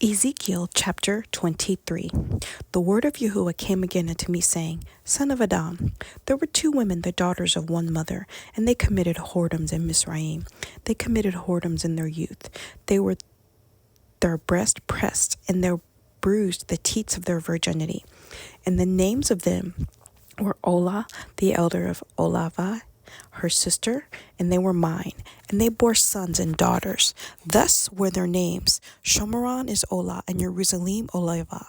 Ezekiel chapter 23. The word of Yahuah came again unto me, saying, Son of Adam, there were two women, the daughters of one mother, and they committed whoredoms in Mizraim. They committed whoredoms in their youth. They were their breast pressed, and they bruised the teats of their virginity. And the names of them were Olah, the elder of Olavah, her sister, and they were mine, and they bore sons and daughters. Thus were their names: Shomeron is Olah, and Jerusalem Olavah.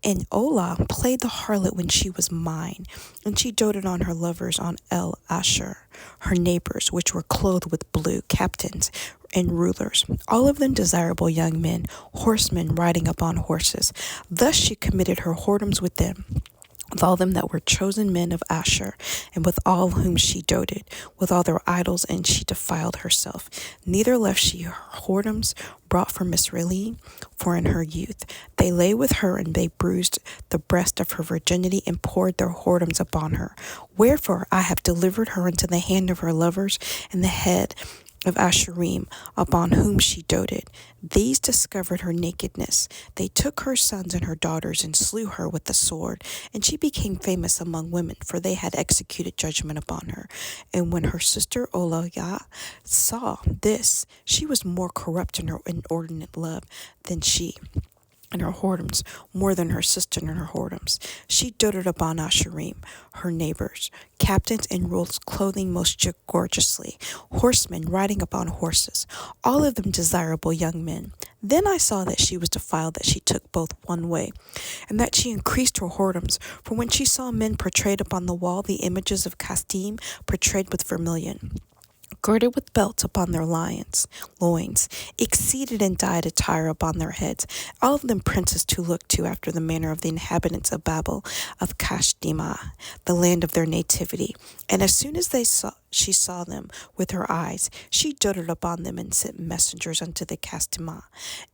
And Olah played the harlot when she was mine, and she doted on her lovers on El Asher, her neighbors, which were clothed with blue, captains and rulers, all of them desirable young men, horsemen riding upon horses. Thus she committed her whoredoms with them, with all them that were chosen men of Asher, and with all whom she doted, with all their idols, and she defiled herself. Neither left she her whoredoms brought from Israel, for in her youth they lay with her, and they bruised the breast of her virginity, and poured their whoredoms upon her. Wherefore I have delivered her into the hand of her lovers, and the head of Asherim, upon whom she doted. These discovered her nakedness. They took her sons and her daughters and slew her with the sword, and she became famous among women, for they had executed judgment upon her. And when her sister Olayah saw this, she was more corrupt in her inordinate love than she, and her whoredoms more than her sister and her whoredoms. She doted upon Asherim, her neighbors, captains and rulers, clothing most gorgeously, horsemen riding upon horses, all of them desirable young men. Then I saw that she was defiled, that she took both one way, and that she increased her whoredoms. For when she saw men portrayed upon the wall, the images of Casdim portrayed with vermilion, girded with belts upon their loins, exceeded in dyed attire upon their heads, all of them princes to look to after the manner of the inhabitants of Babel, of Kashdima, the land of their nativity. And as soon as she saw them with her eyes, she doted upon them and sent messengers unto the Kashdima.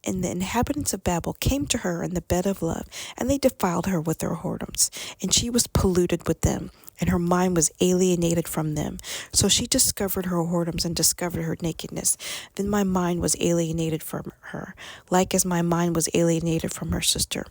And the inhabitants of Babel came to her in the bed of love, and they defiled her with their whoredoms, and she was polluted with them, and her mind was alienated from them. So she discovered her whoredoms and discovered her nakedness. Then my mind was alienated from her, like as my mind was alienated from her sister.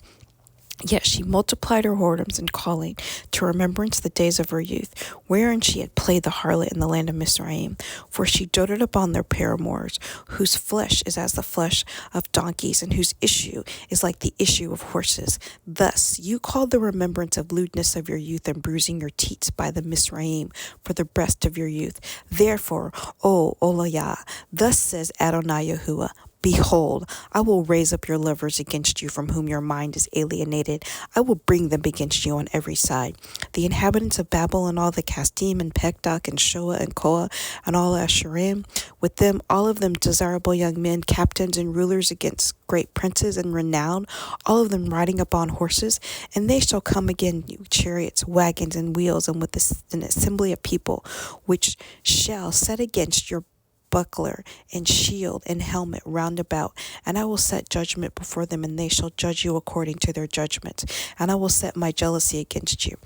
Yet she multiplied her whoredoms in calling to remembrance the days of her youth, wherein she had played the harlot in the land of Mizraim. For she doted upon their paramours, whose flesh is as the flesh of donkeys, and whose issue is like the issue of horses. Thus you called the remembrance of lewdness of your youth, and bruising your teats by the Mizraim for the breast of your youth. Therefore, O Olayah, thus says Adonai Yahuah, Behold, I will raise up your lovers against you, from whom your mind is alienated. I will bring them against you on every side. The inhabitants of Babel, and all the Casdim, and Pekdak, and Shoah, and Koah, and all Asherim, with them all of them desirable young men, captains and rulers against great princes and renowned, all of them riding upon horses. And they shall come again, you chariots, wagons, and wheels, and with an assembly of people, which shall set against your buckler and shield and helmet round about, and I will set judgment before them, and they shall judge you according to their judgments. And I will set my jealousy against you,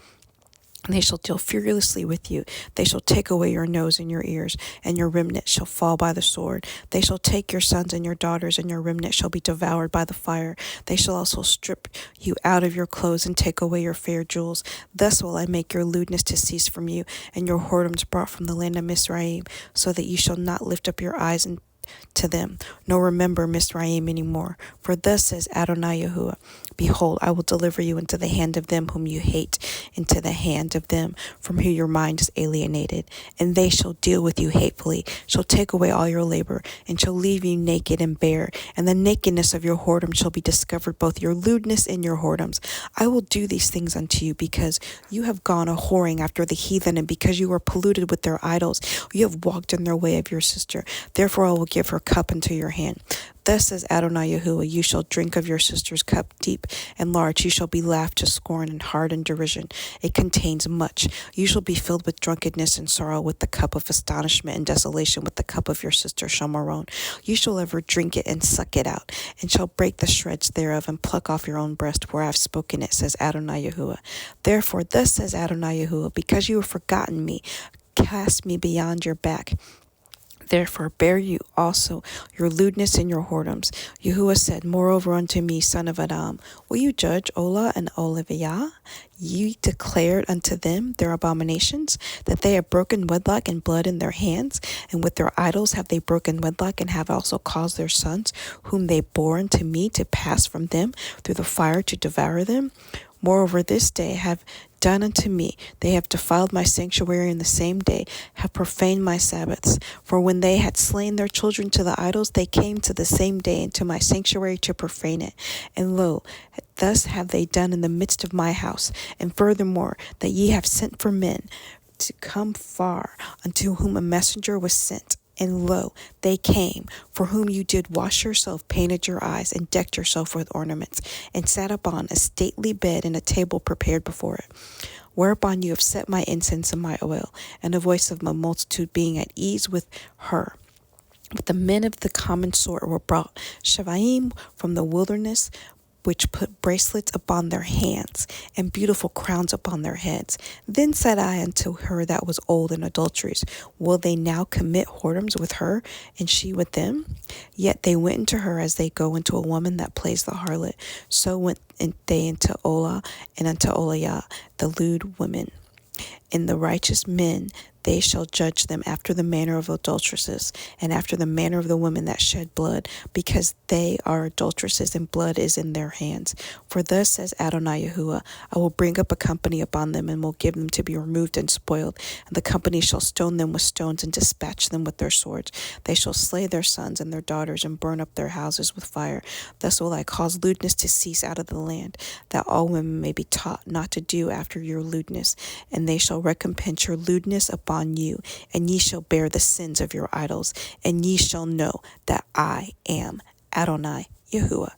and they shall deal furiously with you. They shall take away your nose and your ears, and your remnant shall fall by the sword. They shall take your sons and your daughters, and your remnant shall be devoured by the fire. They shall also strip you out of your clothes, and take away your fair jewels. Thus will I make your lewdness to cease from you, and your whoredoms brought from the land of Mizraim, so that you shall not lift up your eyes to them, nor remember Mizraim any more. For thus says Adonai Yahuah, Behold, I will deliver you into the hand of them whom you hate, into the hand of them from whom your mind is alienated. And they shall deal with you hatefully, shall take away all your labor, and shall leave you naked and bare. And the nakedness of your whoredom shall be discovered, both your lewdness and your whoredoms. I will do these things unto you, because you have gone a whoring after the heathen, and because you are polluted with their idols. You have walked in their way of your sister. Therefore I will give her cup into your hand. Thus says Adonai Yahuah, you shall drink of your sister's cup deep and large. You shall be laughed to scorn and hard in derision. It contains much. You shall be filled with drunkenness and sorrow, with the cup of astonishment and desolation, with the cup of your sister Shomeron. You shall ever drink it and suck it out, and shall break the shreds thereof, and pluck off your own breast, where I have spoken it, says Adonai Yahuah. Therefore, thus says Adonai Yahuah, because you have forgotten me, cast me beyond your back. Therefore bear you also your lewdness and your whoredoms. Yahuwah said, Moreover unto me, son of Adam, will you judge Olah and Oliviah? Ye declared unto them their abominations, that they have broken wedlock and blood in their hands, and with their idols have they broken wedlock, and have also caused their sons, whom they bore unto me, to pass from them through the fire to devour them. Moreover, this day have done unto me. They have defiled my sanctuary in the same day, have profaned my Sabbaths. For when they had slain their children to the idols, they came to the same day into my sanctuary to profane it. And lo, thus have they done in the midst of my house. And furthermore, that ye have sent for men to come far, unto whom a messenger was sent. And lo, they came, for whom you did wash yourself, painted your eyes, and decked yourself with ornaments, and sat upon a stately bed and a table prepared before it. Whereupon you have set my incense and my oil, and the voice of my multitude being at ease with her. But the men of the common sort were brought, Shevaim from the wilderness, which put bracelets upon their hands, and beautiful crowns upon their heads. Then said I unto her that was old in adulteries, Will they now commit whoredoms with her, and she with them? Yet they went into her as they go into a woman that plays the harlot. So went they into Olah and unto Oliah, the lewd women. And the righteous men, they shall judge them after the manner of adulteresses, and after the manner of the women that shed blood, because they are adulteresses, and blood is in their hands. For thus says Adonai Yahuah, I will bring up a company upon them, and will give them to be removed and spoiled. And the company shall stone them with stones, and dispatch them with their swords. They shall slay their sons and their daughters, and burn up their houses with fire. Thus will I cause lewdness to cease out of the land, that all women may be taught not to do after your lewdness. And they shall recompense your lewdness upon you, and ye shall bear the sins of your idols, and ye shall know that I am Adonai Yahuah.